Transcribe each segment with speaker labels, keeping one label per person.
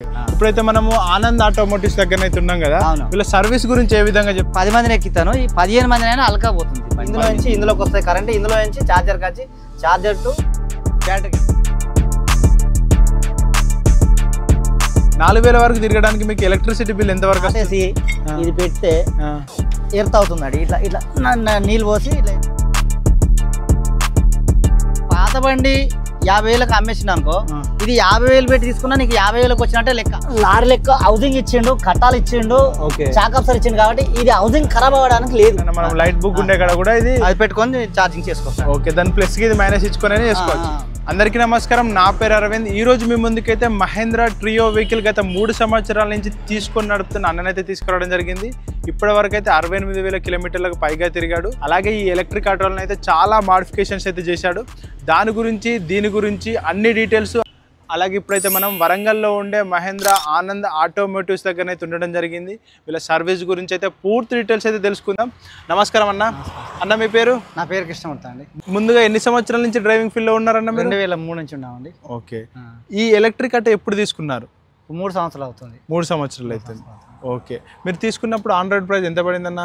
Speaker 1: ఇప్పుడైతే మనము ఆనంద్ ఆటోమోటివ్స్ దగ్గరనైతే ఉన్నాం కదా, వీళ్ళ సర్వీస్ గురించి ఏ విధంగా
Speaker 2: 10 మందిని ఎక్కితాను, ఈ 15 మందినైనా అలకపోతుంది. ఇందులో నుంచి ఇందులోకి వస్తాయి కరెంట్, ఇందులో నుంచి చార్జర్ కాచి చార్జర్ టు బ్యాటరీ.
Speaker 1: 4000 వరకు తిరగడానికి మీకు ఎలక్ట్రిసిటీ బిల్ ఎంత వరకు
Speaker 2: వచ్చేసి ఇది పెడితే ఎర్త్ అవుతుందండి. ఇట్లా ఇట్లా నీళ్ళు పోసి ఇట్లా. పాత బండి 50,000కి అమ్మేసిన అనుకో, ఇది 50,000 పెట్టి తీసుకున్నా నీకు 50,000కి వచ్చినట్టే లెక్క. లారీ లెక్క హౌసింగ్ ఇచ్చిండు, కట్టాలు ఇచ్చిండు, చాకప్సర్ ఇచ్చిండు, కాబట్టి ఇది హౌసింగ్ ఖరాబ్ అవ్వడానికి లేదు.
Speaker 1: మనం లైట్ బుక్ ఉండే కాడ కూడా ఇది
Speaker 2: అది పెట్టుకొని ఛార్జింగ్ చేసుకోవచ్చు.
Speaker 1: ఓకే, దాని ప్లస్ కి ఇది మైనస్ ఇచ్చుకొని చేసుకోవచ్చు. అందరికీ నమస్కారం, నా పేరు అరవింద్. ఈ రోజు మీ ముందుకైతే మహేంద్ర ట్రియో వెహికల్ గత 3 సంవత్సరాల నుంచి తీసుకొని నడుపుతున్న అన్ననైతే తీసుకురావడం జరిగింది. ఇప్పటి వరకు అయితే 68,000 కిలోమీటర్లకు పైగా తిరిగాడు. అలాగే ఈ ఎలక్ట్రిక్ ఆటోలను అయితే చాలా మాడిఫికేషన్స్ అయితే చేశాడు. దాని గురించి దీని గురించి అన్ని డీటెయిల్స్. అలాగే ఇప్పుడైతే మనం వరంగల్లో ఉండే మహేంద్ర ఆనంద్ ఆటోమోటివ్స్ దగ్గర అయితే ఉండడం జరిగింది. వీళ్ళ సర్వీస్ గురించి అయితే పూర్తి డీటెయిల్స్ అయితే తెలుసుకుందాం. నమస్కారం అన్న. అన్న మీ పేరు?
Speaker 2: నా పేరు కృష్ణమూర్తి అండి.
Speaker 1: ముందుగా ఎన్ని సంవత్సరాల నుంచి డ్రైవింగ్ ఫీల్డ్ లో ఉన్నారన్న?
Speaker 2: 2003 నుంచి ఉన్నామండి.
Speaker 1: ఓకే, ఈ ఎలక్ట్రిక్ ఆటో ఎప్పుడు తీసుకున్నారు?
Speaker 2: 3 సంవత్సరాలు అవుతుంది.
Speaker 1: 3 సంవత్సరాలు అవుతుంది. ఓకే, మీరు తీసుకున్నప్పుడు ఆన్ రోడ్ ప్రైస్ ఎంత పడిందన్న?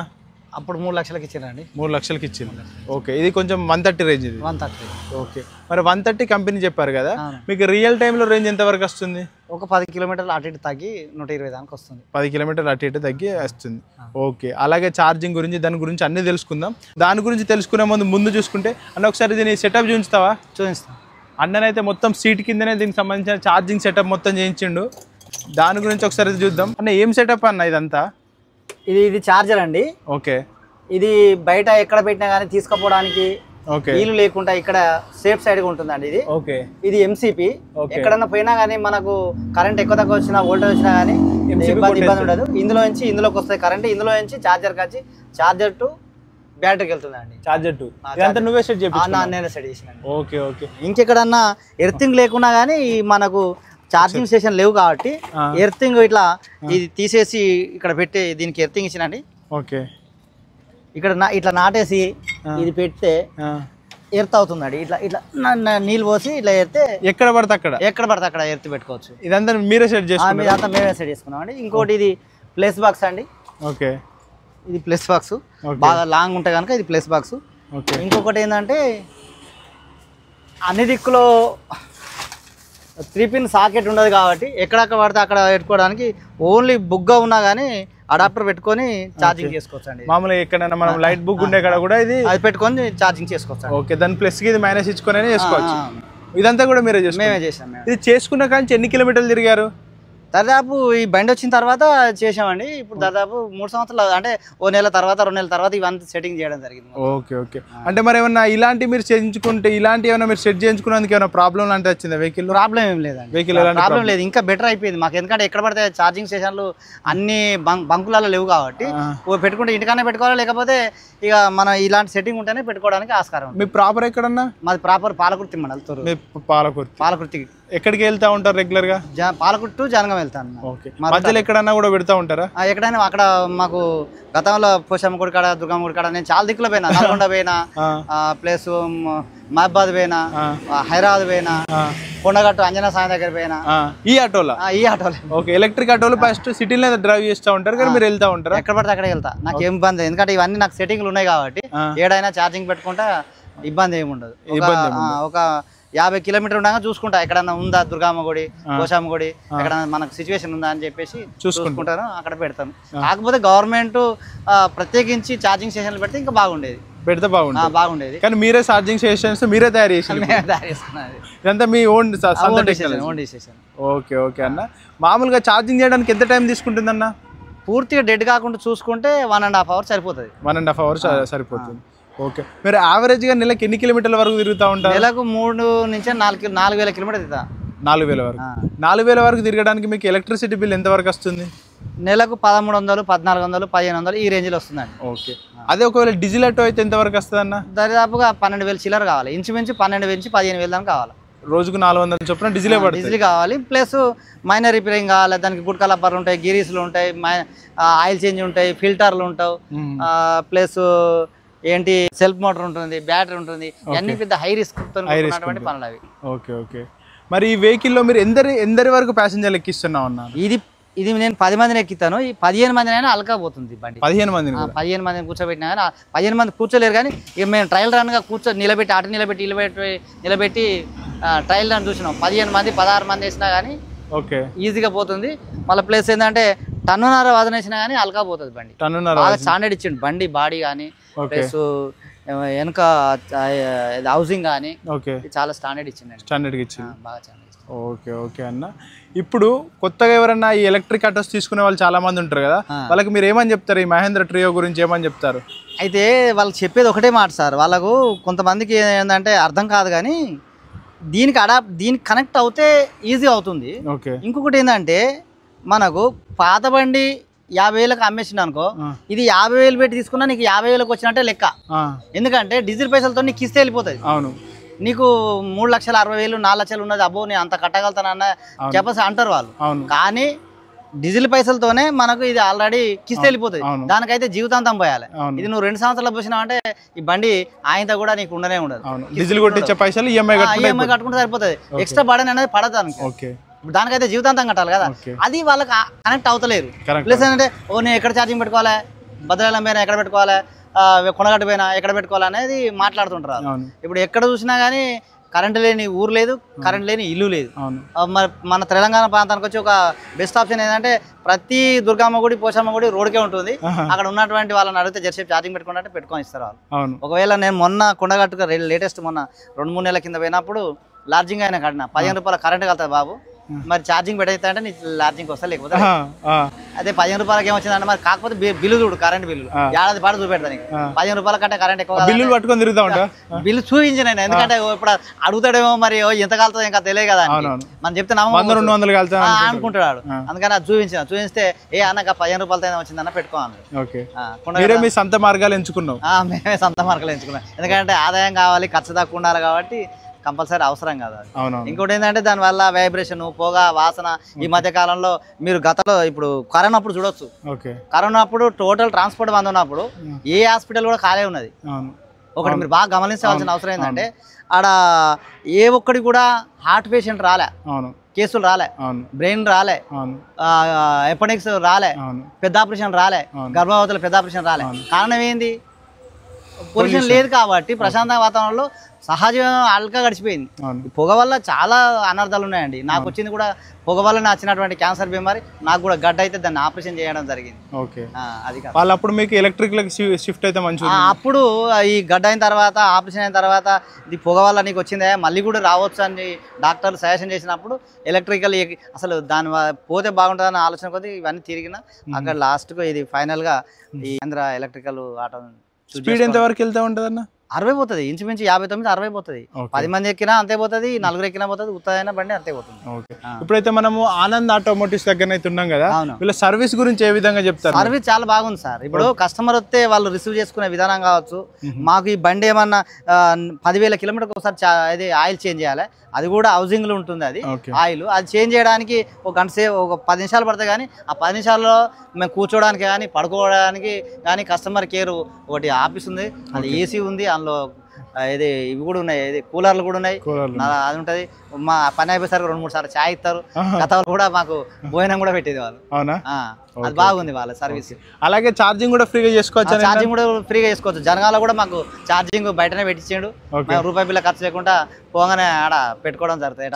Speaker 2: అప్పుడు 3 లక్షలకి ఇచ్చారండి.
Speaker 1: 3 లక్షలకి ఇచ్చింది. ఓకే, ఇది కొంచెం 130 రేంజ్. ఇది
Speaker 2: 130.
Speaker 1: ఓకే, మరి 130 కంపెనీ చెప్పారు కదా, మీకు రియల్ టైంలో రేంజ్ ఎంత వరకు వస్తుంది?
Speaker 2: ఒక 10 కిలోమీటర్లు అటు ఇటు తగ్గి 120 దానికి వస్తుంది.
Speaker 1: 10 కిలోమీటర్లు అటు ఇటు తగ్గి వస్తుంది. ఓకే, అలాగే ఛార్జింగ్ గురించి దాని గురించి అన్నీ తెలుసుకుందాం. దాని గురించి తెలుసుకునే ముందు చూసుకుంటే అన్న ఒకసారి దీని సెటప్ చూపిస్తావా?
Speaker 2: చూపిస్తాం.
Speaker 1: అన్ననైతే మొత్తం సీట్ కిందనే దీనికి సంబంధించిన ఛార్జింగ్ సెటప్ మొత్తం చేయించిండు. దాని గురించి ఒకసారి చూద్దాం. అన్న ఏం సెటప్ అన్న ఇదంతా?
Speaker 2: ఇది చార్జర్ అండి.
Speaker 1: ఓకే,
Speaker 2: ఇది బయట ఎక్కడ పెట్టినా కానీ తీసుకుపోవడానికి వీలు లేకుండా ఇక్కడ సేఫ్ సైడ్ గా ఉంటుందండి ఇది.
Speaker 1: ఓకే,
Speaker 2: ఇది ఎంసీపీ. ఎక్కడన్నా పోయినా కానీ మనకు కరెంట్ ఎక్కువ తక్కువ వచ్చినా, వోల్టేజ్ వచ్చినా కానీ ఇబ్బంది ఉండదు. ఇందులో నుంచి ఇందులోకి వస్తాయి కరెంట్, ఇందులో నుంచి చార్జర్ కాచి చార్జర్ టు బ్యాటరీకి వెళ్తుందండి.
Speaker 1: చార్జర్ టు నువ్వే సెట్ చేసి?
Speaker 2: నేనే సెట్ చేసిన.
Speaker 1: ఓకే ఓకే,
Speaker 2: ఇంకెక్కడన్నా ఎర్తింగ్ లేకున్నా కానీ మనకు ఛార్జింగ్ స్టేషన్ లేవు కాబట్టి ఎర్తింగ్ ఇట్లా ఇది తీసేసి ఇక్కడ పెట్టి దీనికి ఎర్తింగ్ ఇచ్చినండి.
Speaker 1: ఓకే,
Speaker 2: ఇక్కడ ఇట్లా నాటేసి ఇది పెడితే ఎర్త్ అవుతుందండి. ఇట్లా ఇట్లా నీళ్ళు పోసి ఇట్లా ఎర్తే
Speaker 1: ఎక్కడ పడితే అక్కడ
Speaker 2: ఎర్త్ పెట్టుకోవచ్చు.
Speaker 1: ఇదంతా మీరే సెట్ చేసుకున్నాం?
Speaker 2: ఇదంతా మేమే సెట్ చేసుకున్నాం అండి. ఇంకోటి ఇది ప్లేస్ బాక్స్ అండి.
Speaker 1: ఓకే,
Speaker 2: ఇది ప్లేస్ బాక్స్ బాగా లాంగ్ ఉంటాయి కనుక ఇది ప్లేస్ బాక్స్. ఇంకొకటి ఏంటంటే అన్ని దిక్కులో 3 పిన్ సాకెట్ ఉండదు కాబట్టి ఎక్కడక్కడ పడితే అక్కడ పెట్టుకోవడానికి ఓన్లీ బుగ్గా ఉన్నా కానీ అడాప్టర్ పెట్టుకొని ఛార్జింగ్ చేసుకోవచ్చు అండి.
Speaker 1: మామూలుగా ఎక్కడైనా మనం లైట్ బుక్ ఉండే కాడ కూడా ఇది
Speaker 2: పెట్టుకొని ఛార్జింగ్ చేసుకోవచ్చు.
Speaker 1: ఓకే, దాని ప్లస్ కి ఇది మైనస్ ఇచ్చుకొని చేసుకోవచ్చు. ఇదంతా కూడా మీరే చేస్తాం?
Speaker 2: మేమే చేసాం.
Speaker 1: ఇది చేసుకున్న కానీ ఎన్ని కిలోమీటర్లు తిరిగారు?
Speaker 2: దాదాపు ఈ బండి వచ్చిన తర్వాత చేసామండి. ఇప్పుడు దాదాపు 3 సంవత్సరాలు, అంటే ఓ నెల తర్వాత 2 నెలల తర్వాత ఇవంతా సెట్టింగ్ చేయడం జరిగింది.
Speaker 1: ఓకే ఓకే, అంటే మరి ఏమన్నా ఇలాంటి మీరు చేయించుకుంటే ఇలాంటి ఏమైనా మీరు సెట్ చేయించుకున్నందుకు ఏమైనా ప్రాబ్లం లాంటి వచ్చిందా వెహికల్?
Speaker 2: ప్రాబ్లం ఏం లేదండి, వెహికల్ ప్రాబ్లం లేదు. ఇంకా బెటర్ అయిపోయింది మాకు, ఎందుకంటే ఎక్కడ పడితే ఛార్జింగ్ స్టేషన్లు అన్ని బంకులలో లేవు కాబట్టి పెట్టుకుంటే ఇంటికనే పెట్టుకోవాలి, లేకపోతే ఇక మన ఇలాంటి సెట్టింగ్ ఉంటేనే పెట్టుకోవడానికి ఆస్కారం.
Speaker 1: మీ ప్రాపర్ ఎక్కడన్నా?
Speaker 2: మాది ప్రాపర్ పాలకుర్తి మండల్. పాలకుర్తి
Speaker 1: ఎక్కడికి వెళ్తా ఉంటారు రెగ్యులర్ గా?
Speaker 2: పాలకుర్తి టు జనగాం వెళ్తాను.
Speaker 1: మధ్యలో ఎక్కడన్నా కూడా పెడతా ఉంటారా?
Speaker 2: ఎక్కడైనా అక్కడ మాకు గతంలో పోషమ్మ గుడి కాడ, దుర్గమ్మ గుడి కాడ నేను చాలా దిక్కులో పోయినా. నల్గొండ పోయినా, ప్లస్ మహబాద్ పోయినా, హైదరాబాద్ పోయినా, కొండగట్టు అంజనా సాయం దగ్గర పోయినా.
Speaker 1: ఈ ఆటోలో?
Speaker 2: ఈ ఆటోలో.
Speaker 1: ఓకే, ఎలక్ట్రిక్ ఆటోలు ఫస్ట్ సిటీలో డ్రైవ్ చేస్తూ ఉంటారు కానీ మీరు వెళ్తా ఉంటారు?
Speaker 2: ఎక్కడ పడితే అక్కడ వెళ్తా, నాకు ఏం ఇబ్బంది, ఎందుకంటే ఇవన్నీ నాకు సెట్టింగ్లు ఉన్నాయి కాబట్టి ఏడైనా ఛార్జింగ్ పెట్టుకుంటే ఇబ్బంది ఏమి ఉండదు. ఒక 50 కిలోమీటర్ ఉండగా చూసుకుంటా ఎక్కడన్నా ఉందా దుర్గమ్మ గుడి, పోషమ్మ గుడి, ఎక్కడన్నా మనకు సిచ్యువేషన్ ఉందా అని చెప్పేసి చూసుకుంటాను, అక్కడ పెడతాను. కాకపోతే గవర్నమెంట్ ప్రత్యేకించి ఛార్జింగ్ స్టేషన్లు పెడితే ఇంకా బాగుండేది.
Speaker 1: పెడితే
Speaker 2: బాగుండేది.
Speaker 1: కానీ మీరే ఛార్జింగ్ స్టేషన్స్ మీరే తయారు చేసుకున్నారు? ఇదంతా మీ ఓన్ డిసిషన్? ఓకే ఓకే అన్న. మామూలుగా ఛార్జింగ్ చేయడానికి ఎంత టైం తీసుకుంటుందన్న?
Speaker 2: పూర్తిగా డెడ్ కాకుండా చూసుకుంటే 1.5 అవర్ సరిపోతుంది.
Speaker 1: 1.5 అవర్స్ సరిపోతుంది. ఓకే, మీరు యావరేజ్ గా నెలకు ఎన్ని కిలోమీటర్ల వరకు తిరుగుతూ ఉంటారు?
Speaker 2: నెలకు 3 నుంచి 4,000 కిలోమీటర్ తిరుగుతా.
Speaker 1: 4,000 వరకు? 4,000 వరకు తిరగడానికి మీకు ఎలక్ట్రిసిటీ బిల్ ఎంత వరకు వస్తుంది?
Speaker 2: నెలకు 1,300, 1,400, 1,500 ఈ రేంజ్ లో వస్తుందండి.
Speaker 1: ఓకే, అదే ఒకవేళ డీజిల్ ఆటో అయితే ఎంత వరకు వస్తుంది అన్న?
Speaker 2: దాదాపుగా 12,000 చిల్లర కావాలి, ఇంచుమించు 12,000 నుంచి 15,000 దాకా కావాలి.
Speaker 1: రోజుకు 400 చొప్పున డీజిల్
Speaker 2: కావాలి. ప్లస్ మైనర్ రిపేరింగ్ కావాలి, దానికి గుడ్ కలపర్లు ఉంటాయి, గిరీసులు ఉంటాయి, ఆయిల్ చేంజ్ ఉంటాయి, ఫిల్టర్లు ఉంటావు, ప్లస్ ఏంటి సెల్ఫ్ మోటార్ ఉంటుంది, బ్యాటరీ ఉంటుంది, అన్ని పెద్ద హై రిస్క్ పనులు అవి.
Speaker 1: ఓకే ఓకే, మరి ఈ వెహికల్లో మీరు ఎందరి వరకు ప్యాసింజర్లు ఎక్కిస్తున్నావు అన్న?
Speaker 2: ఇది నేను 10 మందిని ఎక్కిస్తాను. ఈ 15 మందిని అయినా అలకపోతుంది బండి.
Speaker 1: 15 మందిని
Speaker 2: 15 మందిని కూర్చోబెట్టినా కానీ 15 మంది కూర్చోలేరు. కానీ ఇక మేము ట్రయల్ రన్గా నిలబెట్టి అటు నిలబెట్టి ట్రయల్ రన్ చూసినాం. 15 మంది 16 మంది వేసినా కానీ
Speaker 1: ఓకే
Speaker 2: ఈజీగా పోతుంది. మళ్ళీ ప్లేస్ ఏంటంటే టన్నున్నర వదన వేసినా కానీ అలకపోతుంది బండి. బాగా స్టాండర్డ్ ఇచ్చిండు బండి, బాడీ కానీ ప్లస్ వెనుక హౌసింగ్ కానీ చాలా స్టాండర్డ్ ఇచ్చిండు. బాగా
Speaker 1: ఓకే ఓకే అన్న. ఇప్పుడు కొత్తగా ఎవరన్నా ఈ ఎలక్ట్రిక్ ఆటోస్ తీసుకునే వాళ్ళు చాలా మంది ఉంటారు కదా, వాళ్ళకి మీరు ఏమని చెప్తారు? ఈ మహేంద్ర ట్రియో గురించి ఏమని చెప్తారు?
Speaker 2: అయితే వాళ్ళు చెప్పేది ఒకటే మాట సార్. వాళ్ళకు కొంతమందికి ఏంటంటే అర్థం కాదు, కానీ దీనికి కనెక్ట్ అవుతే ఈజీ అవుతుంది. ఇంకొకటి ఏంటంటే మనకు పాత బండి 50,000కి అమ్మేసిండు అనుకో, ఇది 50,000 పెట్టి తీసుకున్నా నీకు 50,000కి వచ్చినట్టే లెక్క. ఎందుకంటే డీజిల్ పైసలతో నీకు కిస్తే వెళ్ళిపోతుంది.
Speaker 1: అవును,
Speaker 2: నీకు 3,60,000 4 లక్షలు ఉన్నది, అబ్బో నేను అంత కట్టగలుగుతానన్న చెప్పసి అంటారు వాళ్ళు. కానీ డీజిల్ పైసలతోనే మనకు ఇది ఆల్రెడీ కిస్తే వెళ్ళిపోతుంది. దానికైతే జీవితాంతం పోయాలి. ఇది నువ్వు 2 సంవత్సరాలు పోసినావు అంటే ఈ బండి ఆయనతో కూడా నీకు ఉండనే ఉండదు.
Speaker 1: డీజిల్ కొట్టించే పైసలు ఈఎంఐ
Speaker 2: కట్టుకుంటే సరిపోతుంది. ఎక్స్ట్రా బర్డెన్ అనేది పడదానికి. దానికైతే జీవితాంతం కట్టాలి కదా, అది వాళ్ళకి కనెక్ట్ అవుతలేరు. ప్లస్ ఏంటంటే నేను ఎక్కడ ఛార్జింగ్ పెట్టుకోవాలి, భద్రాలం పోయినా ఎక్కడ పెట్టుకోవాలి, కొనగట్టు పోయినా ఎక్కడ పెట్టుకోవాలి అనేది మాట్లాడుతుంటారు. ఇప్పుడు ఎక్కడ చూసినా కానీ కరెంట్ లేని ఊరు లేదు, కరెంట్ లేని ఇల్లు లేదు. మన తెలంగాణ ప్రాంతానికి వచ్చి ఒక బెస్ట్ ఆప్షన్ ఏంటంటే ప్రతి దుర్గమ్మ గుడి, పోషమ్మ గుడి రోడ్కే ఉంటుంది. అక్కడ ఉన్నటువంటి వాళ్ళని అడిగితే జర్సేపు ఛార్జింగ్ పెట్టుకున్నట్టు పెట్టుకొని ఇస్తారు వాళ్ళు. ఒకవేళ నేను మొన్న కొండగట్టుగా లేటెస్ట్ మొన్న 2-3 నెలల కింద పోయినప్పుడు లాడ్జింగ్ అయినా కట్టిన 15 రూపాయల కరెంట్ కలుతుంది బాబు, మరి ఛార్జింగ్ పెట్టయితే అంటే నీ ఛార్జింగ్ వస్తా, లేకపోతే అదే 15 రూపాయలకి ఏమొచ్చిందంటే మరి కాకపోతే బిల్లు చూడు, కరెంట్ బిల్లు ఏడాది పాటు చూపెడతా నీకు. 15 రూపాయల కంటే కరెంట్ ఎక్కువ
Speaker 1: బిల్లు పట్టుకొని తిరుగుతా ఉంటా,
Speaker 2: బిల్లు చూపించిన. ఎందుకంటే ఇప్పుడు అడుగుతాడేమో మరి ఎంత కాలుతుంది ఇంకా తెలియదు కదా, మనం చెప్తే అనుకుంటాడు. అందుకని అది చూపిస్తే అన్నక 15 రూపాయలతో వచ్చిందన్న పెట్టుకోవాలి.
Speaker 1: మీ సొంత మార్గాలు ఎంచుకున్నాం,
Speaker 2: మేమే సొంత మార్గాలు ఎంచుకున్నాం. ఎందుకంటే ఆదాయం కావాలి, ఖర్చు తక్కువ ఉండాలి కాబట్టి కంపల్సరీ అవసరం కదా. ఇంకోటి ఏంటంటే దానివల్ల వైబ్రేషన్, పొగ, వాసన. ఈ మధ్య కాలంలో మీరు గతంలో ఇప్పుడు కరోనా అప్పుడు చూడొచ్చు. కరోనా అప్పుడు టోటల్ ట్రాన్స్పోర్ట్ బంద్ ఉన్నప్పుడు ఏ హాస్పిటల్ కూడా ఖాళీ ఉన్నది. ఒకటి మీరు బాగా గమనించాల్సిన అవసరం ఏంటంటే ఆడ ఏ ఒక్కడి కూడా హార్ట్ పేషెంట్ రాలే, కేసులు రాలే, బ్రెయిన్ రాలే, ఎపనిక్స్ రాలే, పెద్ద ఆపరేషన్ రాలే, గర్భవతుల పెద్ద ఆపరేషన్ రాలే. కారణం ఏంది? పొల్యూషన్ లేదు కాబట్టి ప్రశాంత వాతావరణంలో సహజం అల్కా గడిచిపోయింది. పొగ వల్ల చాలా అనర్థాలు ఉన్నాయండి. నాకు వచ్చింది కూడా పొగ వల్ల వచ్చినటువంటి క్యాన్సర్ బీమారి. నాకు కూడా గడ్డ అయితే దాన్ని ఆపరేషన్ చేయడం జరిగింది. అది
Speaker 1: అప్పుడు మీకు ఎలక్ట్రిక్ షిఫ్ట్ అయితే మంచి.
Speaker 2: అప్పుడు ఈ గడ్డ అయిన తర్వాత, ఆపరేషన్ అయిన తర్వాత ఇది పొగ వల్ల నీకు వచ్చిందే, మళ్ళీ కూడా రావచ్చు అని డాక్టర్లు సజెషన్ చేసినప్పుడు ఎలక్ట్రికల్ అసలు దాని పోతే బాగుంటుందని ఆలోచన కొద్ది ఇవన్నీ తిరిగిన అక్కడ లాస్ట్కు ఇది ఫైనల్గా ఈ మహేంద్ర ఎలక్ట్రికల్ ఆటో.
Speaker 1: స్పీడ్ ఎంత వరకు వెళ్తా ఉంటుంది అన్న?
Speaker 2: 60 పోతుంది, ఇంచుమించు 59, 60 పోతుంది. 10 మంది ఎక్కినా అంతే పోతుంది, 4 ఎక్కినా పోతుంది, ఉత్తైన బండి అంతే పోతుంది.
Speaker 1: ఇప్పుడైతే మనము ఆనంద్ ఆటోమోటివ్స్ దగ్గర అయితే ఉన్నాం కదా, వీళ్ళ సర్వీస్ గురించి ఏ విధంగా చెప్తారు?
Speaker 2: సర్వీస్ చాలా బాగుంది సార్. ఇప్పుడు కస్టమర్ వస్తే వాళ్ళు రిసీవ్ చేసుకునే విధానం కావచ్చు. మాకు ఈ బండి ఏమన్నా 10,000 కిలోమీటర్కి ఒకసారి అది ఆయిల్ చేంజ్ చేయాలి, అది కూడా హౌసింగ్ లో ఉంటుంది. అది ఆయిల్ అది చేంజ్ చేయడానికి ఒక గంట సేపు, ఒక 10 నిమిషాలు పడతాయి. కానీ ఆ 10 నిమిషాల్లో మేము కూర్చోడానికి కానీ పడుకోవడానికి కానీ కస్టమర్ కేర్ ఒకటి ఆఫీస్ ఉంది, అది ఏసీ ఉంది, అందులో ఇది ఇవి కూడా ఉన్నాయి, ఇది కూలర్లు కూడా ఉన్నాయి, అది ఉంటది. మా పని అయిపోయేసరికి 2-3 సార్లు ఛాయ్ ఇస్తారు. గతంలో కూడా మాకు భోజనం కూడా పెట్టేది వాళ్ళు. అవునా? అది బాగుంది వాళ్ళ సర్వీస్.
Speaker 1: అలాగే ఛార్జింగ్ కూడా ఫ్రీగా చేసుకోవచ్చు.
Speaker 2: ఛార్జింగ్ కూడా ఫ్రీగా చేసుకోవచ్చు. జనగాల కూడా మాకు ఛార్జింగ్ బయటనే పెట్టించిండు, రూపాయి బిల్ల ఖర్చు లేకుండా పోగానే ఆడ పెట్టుకోవడం జరుగుతుంది.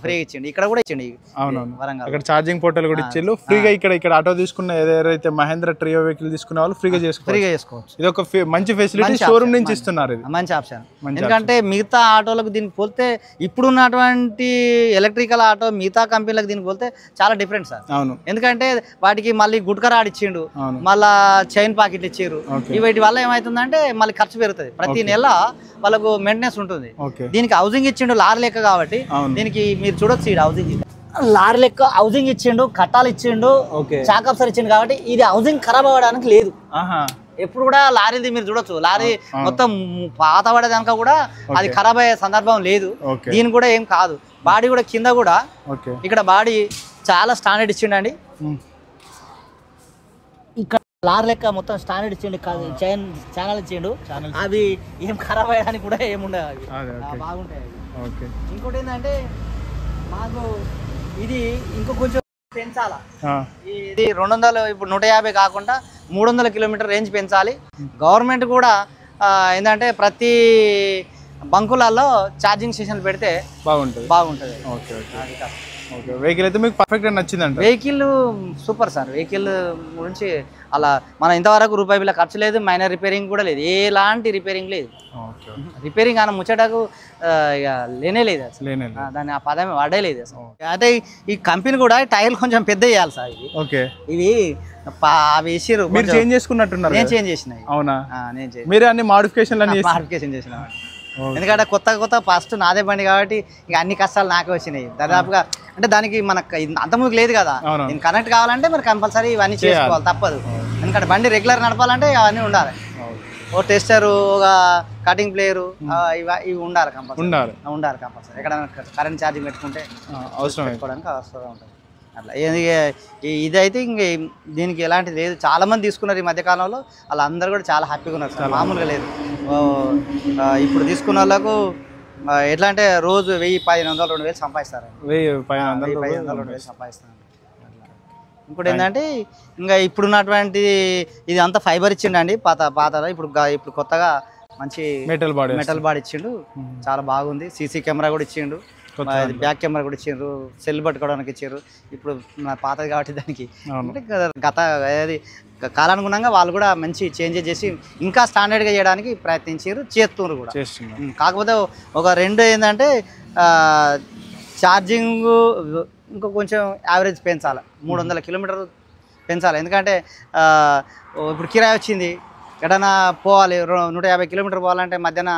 Speaker 2: ఫ్రీగా ఇచ్చిండు, ఇక్కడ కూడా ఇచ్చిండు.
Speaker 1: ఇక్కడ ఛార్జింగ్ పోర్టల్ కూడా ఇచ్చిండు ఫ్రీగా. ఇక్కడ ఆటో తీసుకున్న ఏదైతే మహేంద్ర ట్రియో వెహికల్ తీసుకున్న వాళ్ళు ఫ్రీగా చేసుకోవచ్చు. ఇది ఒక మంచి ఫెసిలిటీ, షోరూమ్ నుంచి ఇస్తున్నారు. ఇది
Speaker 2: మంచి ఆప్షన్. ఎందుకంటే మిగతా ఆటోలకు దీనికి పోలితే ఇప్పుడున్నటువంటి ఎలక్ట్రికల్ ఆటో మిగతా కంపెనీలకు దీనికి పోలితే చాలా డిఫరెంట్ సార్. ఎందుకంటే వాటికి మళ్ళీ గుట్కా రాడ్ ఇచ్చిండు, మళ్ళా చైన్ పాకెట్లు ఇచ్చారు. వీటి వల్ల ఏమైతుందంటే మళ్ళీ ఖర్చు పెరుగుతుంది. ప్రతి నెల వాళ్ళకు మెయింటెనెన్స్ ఉంటుంది. దీనికి హౌసింగ్ ఇచ్చిండు లారీ లెక్క కాబట్టి దీనికి మీరు చూడొచ్చు, ఈ హౌసింగ్ లారీ లెక్క హౌసింగ్ ఇచ్చిండు, కట్టాలు ఇచ్చిండు, చాకప్సర్ ఇచ్చిండు కాబట్టి ఇది హౌసింగ్ ఖరాబ్ అవ్వడానికి లేదు. ఎప్పుడు కూడా లారీది మీరు చూడొచ్చు, లారీ మొత్తం పాత పడేదాక కూడా అది ఖరాబ్ అయ్యే సందర్భం లేదు. దీని కూడా ఏం కాదు. బాడీ కూడా కింద కూడా ఇక్కడ బాడీ చాలా స్టాండర్డ్ ఇచ్చిండండి. ఇక్కడ లారీ లెక్క మొత్తం స్టాండర్డ్ ఇచ్చిండు, చైన్ ఛానల్ ఇచ్చిండు. అవి ఏం ఖరాబ్ అయ్యడానికి కూడా ఏముండవు, అవి బాగుంటాయి. ఇంకోటి ఏంటంటే మాకు ఇది ఇంకో కొంచెం పెంచాలా. ఇది 200 ఇప్పుడు 150 కాకుండా 300 కిలోమీటర్ రేంజ్ పెంచాలి. గవర్నమెంట్ కూడా ఏంటంటే ప్రతి బంకులలో ఛార్జింగ్ స్టేషన్లు పెడితే బాగుంటుంది.
Speaker 1: ఓకే వెహికల్ అయితే మీకు పర్ఫెక్ట్ నచ్చిందంట?
Speaker 2: Vehicle super sir. వెహికల్ గురించి అలా మనం ఇంతవరకు రూపాయి బిల్ల ఖర్చు లేదు, మైనర్ రిపేరింగ్ కూడా లేదు, ఎలాంటి రిపేరింగ్ లేదు. రిపేరింగ్ అన్న ముచ్చటకు ఇక లేనే లేదు అసలు, దాన్ని ఆ పదమే వాడే లేదు అసలు. అంటే ఈ కంపెనీ కూడా టైర్లు కొంచెం పెద్ద వేయాలి సార్. ఇవి అవి వేసిర్రు,
Speaker 1: చేంజ్ చేసుకున్నట్టున్నారు.
Speaker 2: నేను చేంజ్ చేసిన.
Speaker 1: అవునా?
Speaker 2: నేను
Speaker 1: మీరు అన్ని మాడిఫికేషన్
Speaker 2: చేసిన. ఎందుకంటే కొత్త ఫస్ట్ నాదే బండి కాబట్టి ఇక అన్ని కష్టాలు నాకే వచ్చినాయి దాదాపుగా. అంటే దానికి మనకు అంతకుముందు లేదు కదా, నేను కనెక్ట్ కావాలంటే మరి కంపల్సరీ ఇవన్నీ చేసుకోవాలి, తప్పదు. ఎందుకంటే బండి రెగ్యులర్ నడపాలంటే అవన్నీ ఉండాలి. ఓ టెస్టరు, ఒక కటింగ్ ప్లేయరు, ఇవి ఉండాలి కంపల్సరీ. ఎక్కడైనా కరెంట్ ఛార్జింగ్ పెట్టుకుంటే పెట్టుకోవడానికి అవసరం ఉంటుంది. అట్లా ఇదైతే ఇంక దీనికి ఎలాంటిది లేదు. చాలా మంది తీసుకున్నారు ఈ మధ్యకాలంలో, వాళ్ళందరూ కూడా చాలా హ్యాపీగా ఉన్నారు సార్, మామూలుగా లేదు. ఇప్పుడు తీసుకున్న వాళ్ళకు ఎట్లా అంటే రోజు 1000-1500 2000 సంపాదిస్తారు. 1000-1500 సంపాదిస్తారు. ఇంకోటి ఏంటంటే ఇంకా ఇప్పుడున్నటువంటి ఇది అంతా ఫైబర్ ఇచ్చిండండి, పాత ఇప్పుడు కొత్తగా మంచి మెటల్ బాడీ ఇచ్చిండు, చాలా బాగుంది. సీసీ కెమెరా కూడా ఇచ్చిండు, బ్యాక్ కెమెరా కూడా ఇచ్చిండ్రు, సెల్ పట్టుకోవడానికి ఇచ్చారు. ఇప్పుడు పాతది కాబట్టి దానికి గత కాలానుగుణంగా వాళ్ళు కూడా మంచి చేంజెస్ చేసి ఇంకా స్టాండర్డ్గా చేయడానికి ప్రయత్నించారు, చేస్తున్నారు కూడా. కాకపోతే ఒక రెండు ఏంటంటే ఛార్జింగ్ ఇంకా కొంచెం యావరేజ్ పెంచాలి, 300 కిలోమీటర్లు పెంచాలి. ఎందుకంటే ఇప్పుడు కిరాయి వచ్చింది, ఎక్కడైనా పోవాలి 150 కిలోమీటర్ పోవాలంటే మధ్యాహ్న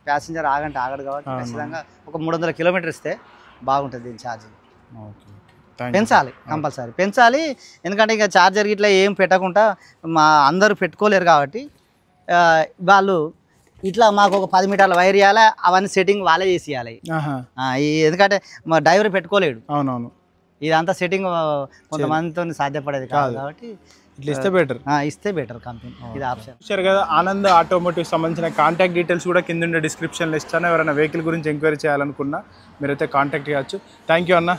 Speaker 2: ప్యాసింజర్ ఆగడు కాబట్టి ఖచ్చితంగా ఒక 300 కిలోమీటర్ ఇస్తే బాగుంటుంది దీని ఛార్జింగ్. పెంచాలి, కంపల్సరీ పెంచాలి. ఎందుకంటే ఇక ఛార్జర్ ఇట్లా ఏం పెట్టకుండా అందరూ పెట్టుకోలేరు కాబట్టి వాళ్ళు ఇట్లా మాకు ఒక 10 మీటర్ల వైర్ ఇవ్వాలి, అవన్నీ సెట్టింగ్ వాళ్ళే చేసి ఇవ్వాలి. ఎందుకంటే మా డ్రైవర్ పెట్టుకోలేడు.
Speaker 1: అవునవును,
Speaker 2: ఇదంతా సెట్టింగ్ కొంతమందితో సాధ్యపడేది కాదు కాబట్టి ఇస్తే బెటర్ కంపెనీ. ఇది ఆప్షన్.
Speaker 1: చూశారు కదా, ఆనంద్ ఆటోమోటివ్ సంబంధించిన కాంటాక్ట్ డీటెయిల్స్ కూడా కింద డిస్క్రిప్షన్లో ఇస్తాను. ఎవరైనా వెహికల్ గురించి ఎంక్వైరీ చేయాలనుకున్నా మీరైతే కాంటాక్ట్ చేయవచ్చు. థ్యాంక్ యూ అన్న.